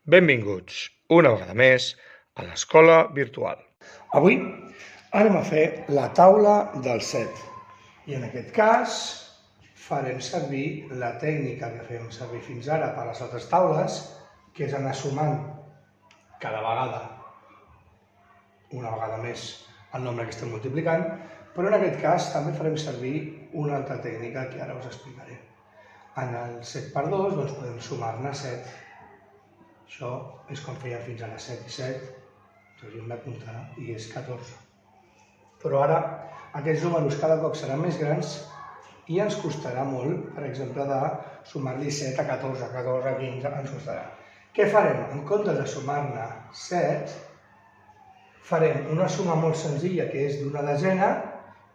Benvinguts, una vegada més, a l'escola virtual. Avui anem a fer la taula del 7 i en aquest cas farem servir la tècnica que fem servir fins ara per a les altres taules, que és anar sumant cada vegada, una vegada més, el nombre que estem multiplicant, però en aquest cas també farem servir una altra tècnica que ara us explicaré. En el 7 per 2 doncs podem sumar-ne 7. Això és com fèiem fins ara, 7 i 7, doncs hem de comptar i és 14. Però ara aquests números cada cop seran més grans i ens costarà molt, per exemple, de sumar-li 7 a 14, 14 a 15, ens costarà. Què farem? En comptes de sumar-ne 7, farem una suma molt senzilla que és d'una desena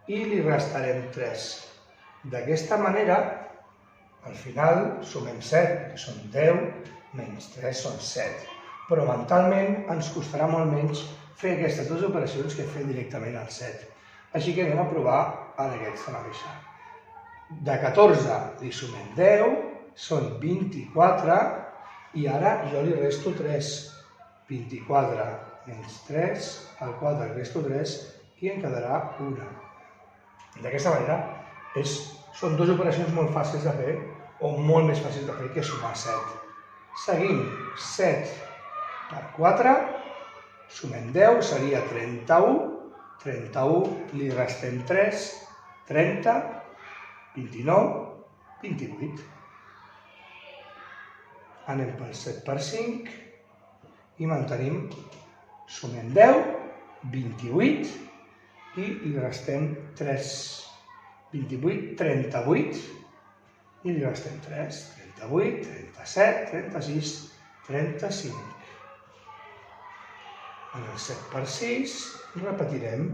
i li restarem 3. D'aquesta manera, al final sumem 7, que són 10, menys 3 són 7. Però mentalment ens costarà molt menys fer aquestes dues operacions que fer directament al 7. Així que anem a provar en aquesta mateixa. De 14 li sumem 10, són 24, i ara jo li resto 3. 24 menys 3, al 4 li resto 3 i en quedarà 1. D'aquesta manera són dues operacions molt fàcils de fer o molt més fàcils de fer que sumar 7. Seguim, 7 per 4, sumem 10, seria 31, 31 li restem 3, 30, 29, 28. Anem pel 7 per 5 i mantenim, sumem 10, 28 i li restem 3, 28, 38 i li restem 3, 38, 37, 36, 35. En el 7 per 6 repetirem,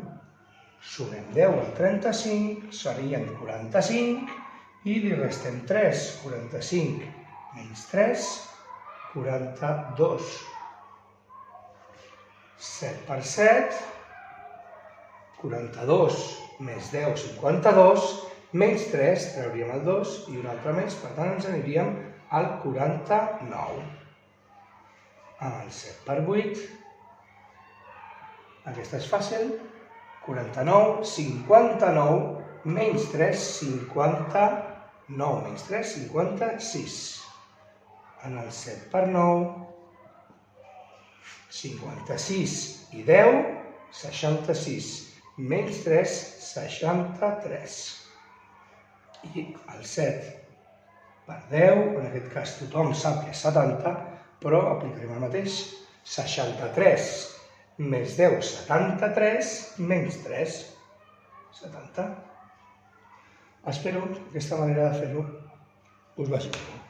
sumem 10 al 35, serien 45, i li restem 3, 45 menys 3, 42. 7 per 7, 42 més 10, 52, menys 3, trauríem el 2 i un altre més, per tant ens aniríem al 49. Amb el 7 per 8, aquesta és fàcil, 49, 59, menys 3, 59, menys 3, 56. En el 7 per 9, 56 i 10, 66, menys 3, 63. I el 7 per 10, en aquest cas tothom sap que és 70, però aplicarem el mateix. 63 més 10, 73, menys 3, 70. Espero que aquesta manera de fer-ho us vagi bé.